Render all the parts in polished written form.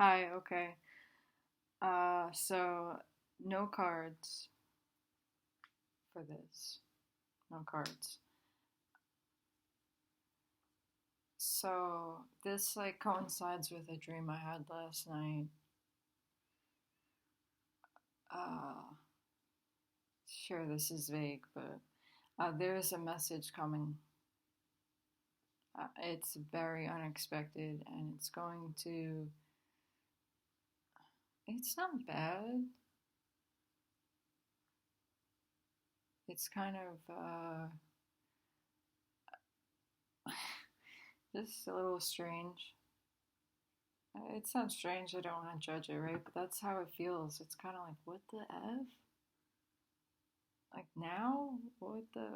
Hi, okay. So no cards for this. No cards. So this like coincides with a dream I had last night. Uh, sure, this is vague, but there is a message coming. It's very unexpected, and it's going to. It's not bad. It's kind of just a little strange. It sounds strange. I don't want to judge it, right? But that's how it feels. It's kind of like, what the f? Like now? What the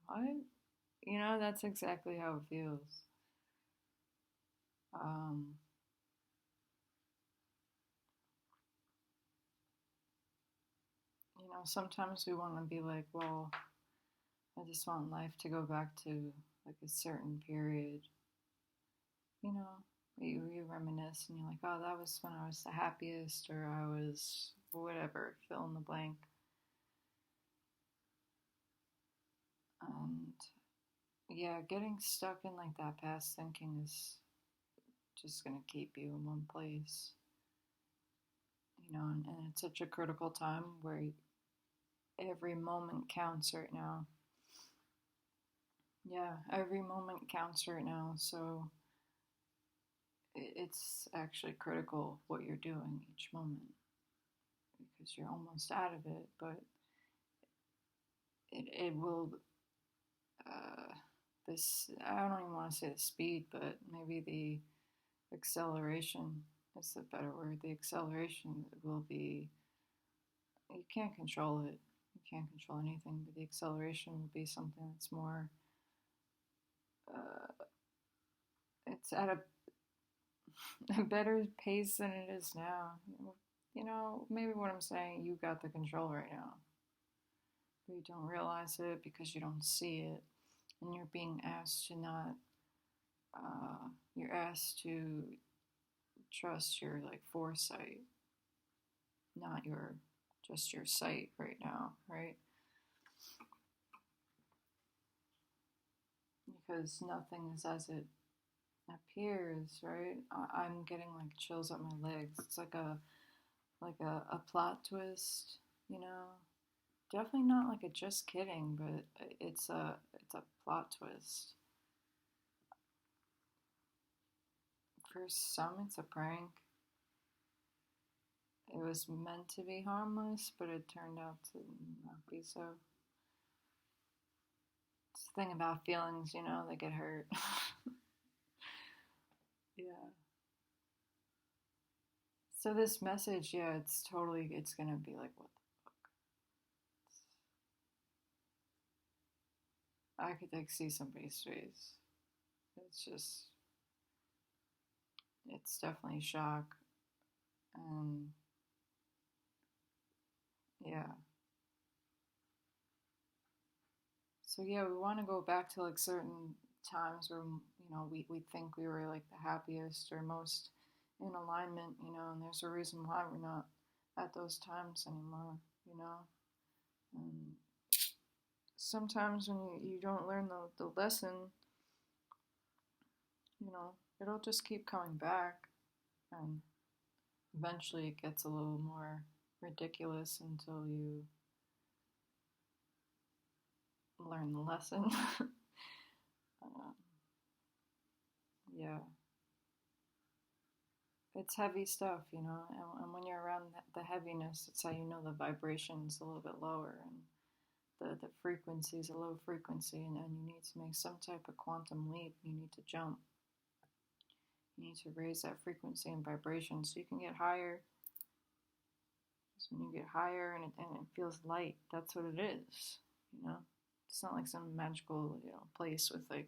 what? That's exactly how it feels. Um, sometimes we want to be like, well, I just want life to go back to like a certain period. You know, you reminisce and you're like, oh, that was when I was the happiest, or I was whatever, fill in the blank. And yeah, getting stuck in like that past thinking is just gonna keep you in one place. And it's such a critical time where every moment counts right now. Yeah, every moment counts right now. So it's actually critical what you're doing each moment because you're almost out of it, but it will, uh, this, I don't even want to say the speed, but maybe the acceleration is the better word. The acceleration will be, you can't control it. You can't control anything, but the acceleration will be something that's more, uh, it's at a better pace than it is now. Maybe what I'm saying, you got the control right now. But you don't realize it because you don't see it. And you're being asked to not, you're asked to trust your like foresight, not just your sight right now, right? Because nothing is as it appears, right? I'm getting like chills up my legs. It's like a plot twist, you know? Definitely not like a just kidding, but it's a plot twist. For some, it's a prank. It was meant to be harmless, but it turned out to not be so. It's the thing about feelings, they get hurt. Yeah. So this message, yeah, it's gonna be like, what the fuck? I could like see somebody's face. It's just, it's definitely shock, and yeah. So yeah, we want to go back to like certain times where we think we were like the happiest or most in alignment, and there's a reason why we're not at those times anymore, you know. And sometimes when you don't learn the lesson, it'll just keep coming back, and eventually it gets a little more ridiculous until you learn the lesson. uh, yeah. It's heavy stuff, and when you're around the heaviness, it's how you know the vibration's a little bit lower and the frequency is a low frequency, and you need to make some type of quantum leap. You need to jump. You need to raise that frequency and vibration so you can get higher. Because when you get higher and it feels light, that's what it is, you know? It's not like some magical, place with like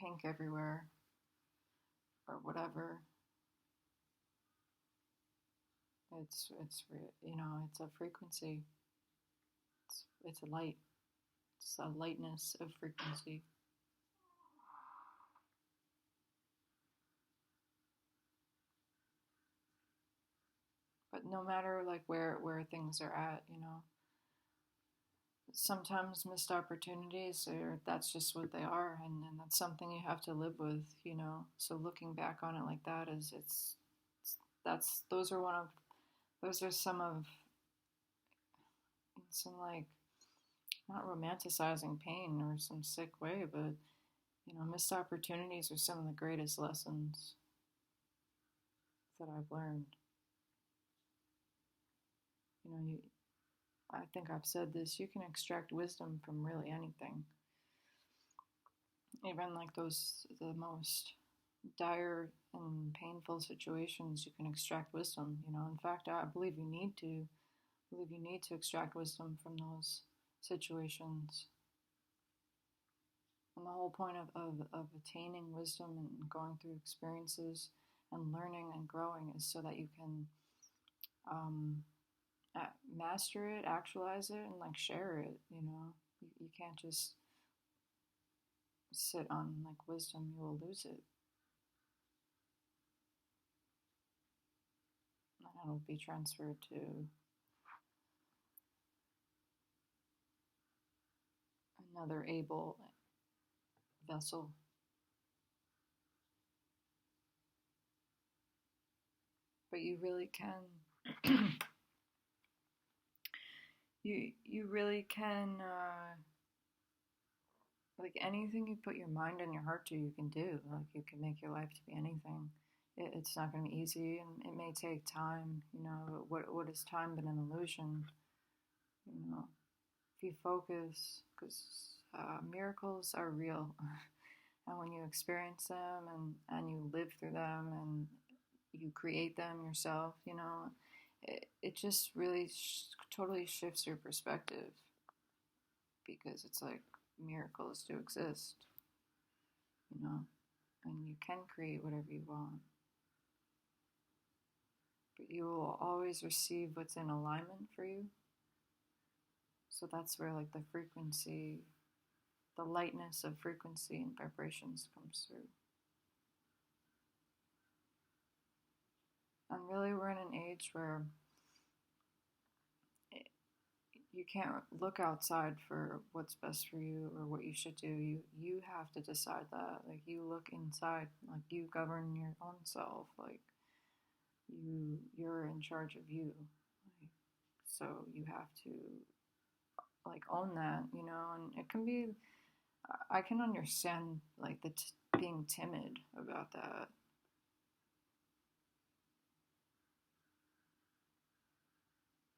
pink everywhere or whatever. It's a frequency. It's a light. It's a lightness of frequency. no matter like where things are at, sometimes missed opportunities are that's just what they are, and that's something you have to live with, so looking back on it like that is it's that's those are some of some like not romanticizing pain or some sick way, but missed opportunities are some of the greatest lessons that I've learned. You I think I've said this, you can extract wisdom from really anything. Even like the most dire and painful situations, you can extract wisdom. In fact, I believe you need to extract wisdom from those situations. And the whole point of attaining wisdom and going through experiences and learning and growing is so that you can um, master it, actualize it, and like share it. You can't just sit on like wisdom, you will lose it. And it'll be transferred to another able vessel. But you really can, you really can, like anything you put your mind and your heart to, you can do. Like you can make your life to be anything. It's not going to be easy, and it may take time. What is time but an illusion? If you focus, because miracles are real, and when you experience them and you live through them and you create them yourself, it just really totally shifts your perspective, because it's like miracles do exist, you know, and you can create whatever you want. But you will always receive what's in alignment for you. So that's where like the frequency, the lightness of frequency and vibrations comes through. And really, we're in an age where you can't look outside for what's best for you or what you should do. You have to decide that. Like you look inside, like you govern your own self. Like you're in charge of you. Like, so you have to like own that, and it can be. I can understand like being timid about that.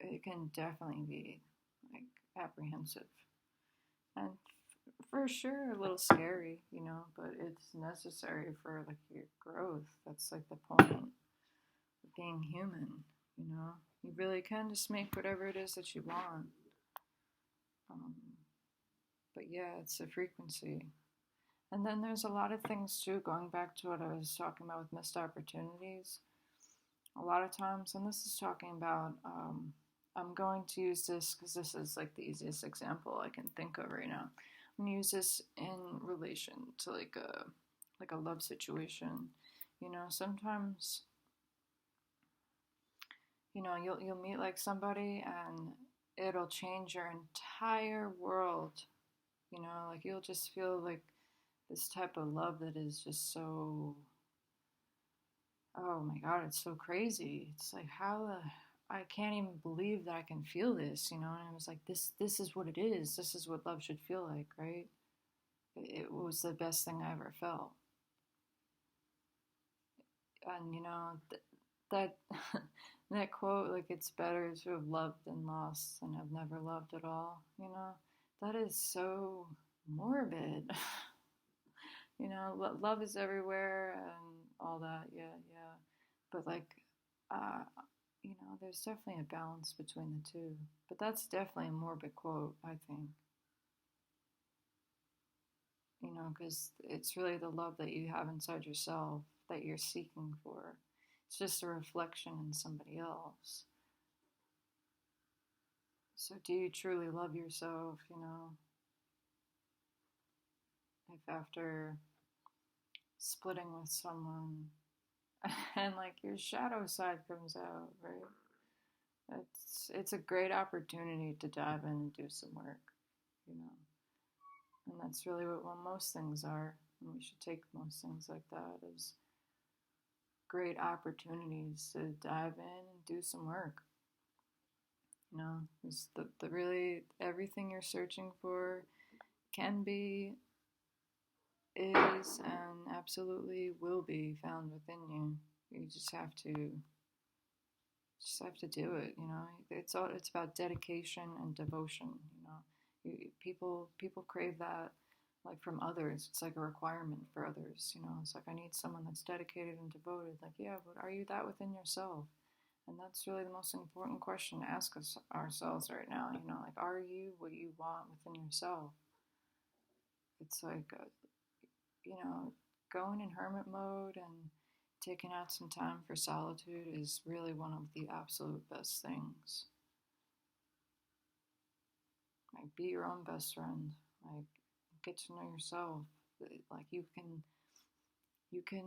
It can definitely be like apprehensive and for sure a little scary, but it's necessary for like your growth. That's like the point of being human, you know. You really can just make whatever it is that you want. Um, but yeah, it's a frequency. And then there's a lot of things too, going back to what I was talking about with missed opportunities. A lot of times, and this is talking about, I'm going to use this because this is like the easiest example I can think of right now. I'm gonna use this in relation to like a love situation. Sometimes you'll meet like somebody and it'll change your entire world. Like you'll just feel like this type of love that is just so, oh my god, it's so crazy. It's like I can't even believe that I can feel this, and I was like, this is what it is. This is what love should feel like, right? It was the best thing I ever felt. And that that quote, like it's better to have loved than lost than have never loved at all, that is so morbid. Love is everywhere and all that, yeah, yeah. But like, uh, there's definitely a balance between the two. But that's definitely a morbid quote, I think. Because it's really the love that you have inside yourself that you're seeking for. It's just a reflection in somebody else. So, do you truly love yourself? If after splitting with someone and like your shadow side comes out, right? It's a great opportunity to dive in and do some work, you know. And that's really what most things are. And we should take most things like that as great opportunities to dive in and do some work. You know, it's the really everything you're searching for can be, is, and absolutely will be found within you. You just have to do it. You know, it's about dedication and devotion. You know, people crave that, like, from others. It's like a requirement for others. You know, it's like, I need someone that's dedicated and devoted. Like, yeah, but are you that within yourself? And that's really the most important question to ask ourselves right now. You know, like, are you what you want within yourself? It's like, you know, going in hermit mode and taking out some time for solitude is really one of the absolute best things. Like, be your own best friend. Like, get to know yourself. Like, you can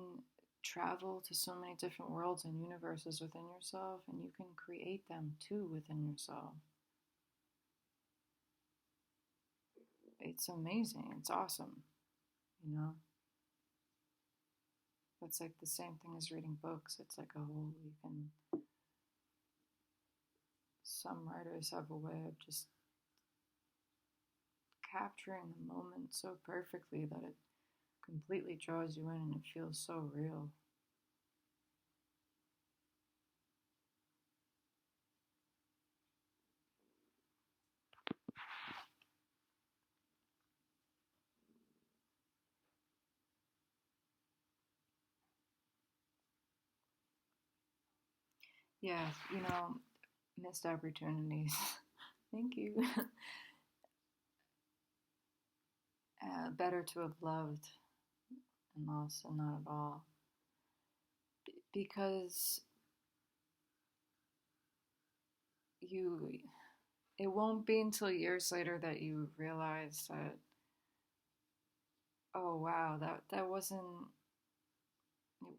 travel to so many different worlds and universes within yourself, and you can create them too within yourself. It's amazing. It's awesome. You know, it's like the same thing as reading books. It's like a whole, you can, some writers have a way of just capturing the moment so perfectly that it completely draws you in and it feels so real. Yeah, you know, missed opportunities. Thank you. Better to have loved and lost and not at all. Because you, it won't be until years later that you realize that, oh wow, that it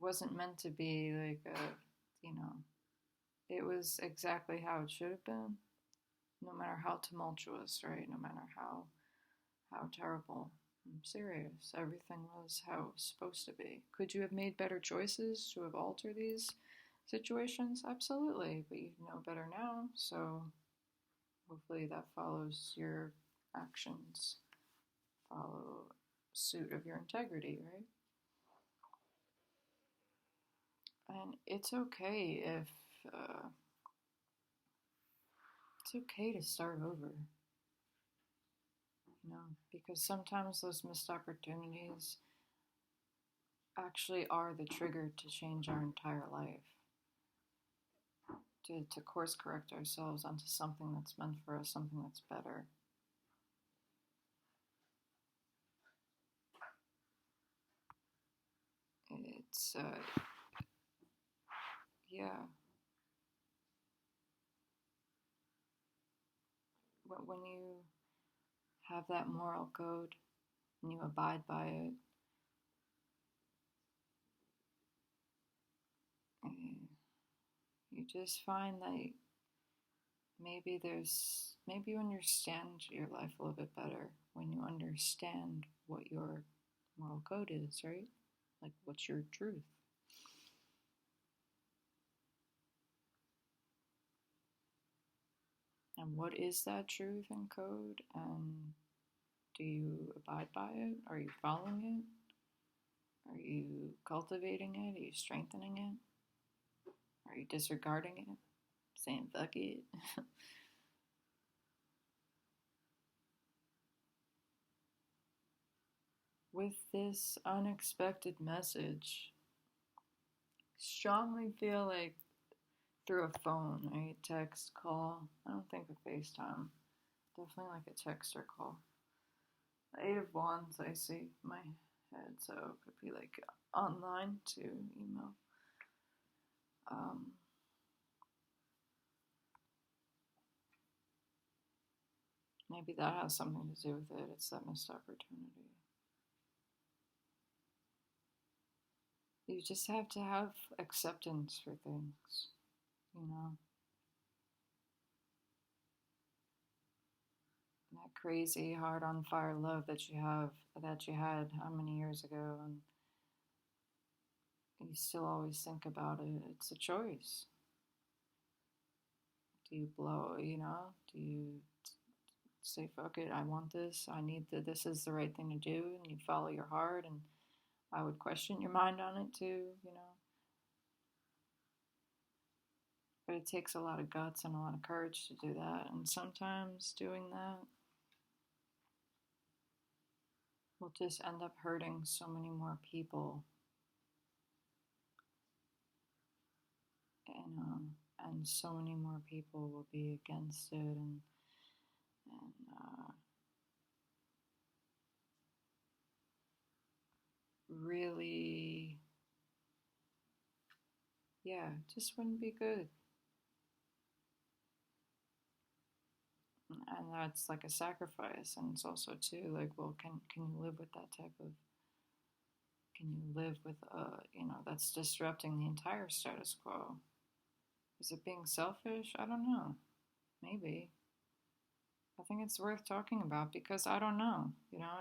wasn't meant to be like a, you know, it was exactly how it should have been, no matter how tumultuous, right? No matter how terrible. I'm serious. Everything was how it was supposed to be. Could you have made better choices to have altered these situations? Absolutely, but you know better now, so hopefully that follows your actions, follow suit of your integrity, right? And uh, it's okay to start over, you know, because sometimes those missed opportunities actually are the trigger to change our entire life, to course correct ourselves onto something that's meant for us, something that's better. It's, yeah, when you have that moral code and you abide by it, uh, you just find that maybe you understand your life a little bit better when you understand what your moral code is, right? Like, what's your truth? And what is that truth and code? And do you abide by it? Are you following it? Are you cultivating it? Are you strengthening it? Are you disregarding it? Saying fuck it? With this unexpected message, strongly feel like through a phone, right? Text, call. I don't think of FaceTime. Definitely like a text or call. The Eight of Wands, I see in my head, so it could be like online to email. Um, Maybe that has something to do with it. It's that missed opportunity. You just have to have acceptance for things, you know? crazy hard on fire love that you had how many years ago, and you still always think about it. It's a choice. Do you blow, do you say, fuck it, I want this, I need this is the right thing to do, and you follow your heart, and I would question your mind on it too. But it takes a lot of guts and a lot of courage to do that, and sometimes doing that will just end up hurting so many more people, and so many more people will be against it, and really, yeah, just wouldn't be good. And that's like a sacrifice, and it's also too like, well, can you live with that type of? Can you live with that's disrupting the entire status quo? Is it being selfish? I don't know. Maybe. I think it's worth talking about because I don't know.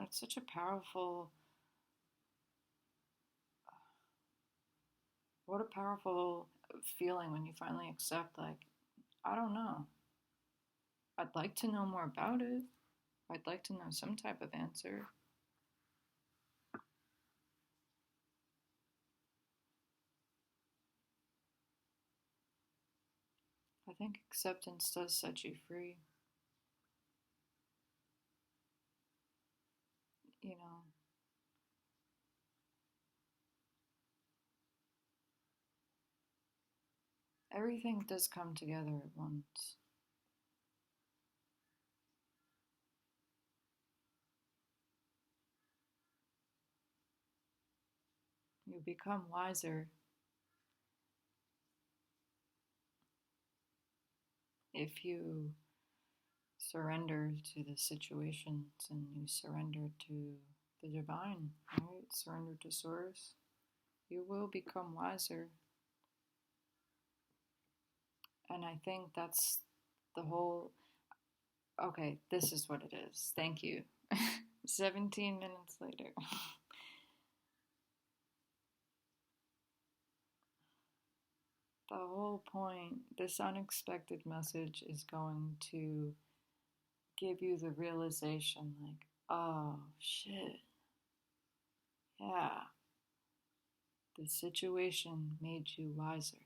It's such a powerful, what a powerful feeling when you finally accept, like, I don't know. I'd like to know more about it. I'd like to know some type of answer. I think acceptance does set you free. You know, everything does come together at once. You become wiser if you surrender to the situations and you surrender to the divine, right? Surrender to source. You will become wiser. And I think that's the whole. Okay, this is what it is. Thank you. 17 minutes later. The whole point, this unexpected message is going to give you the realization, like, oh shit, yeah, the situation made you wiser.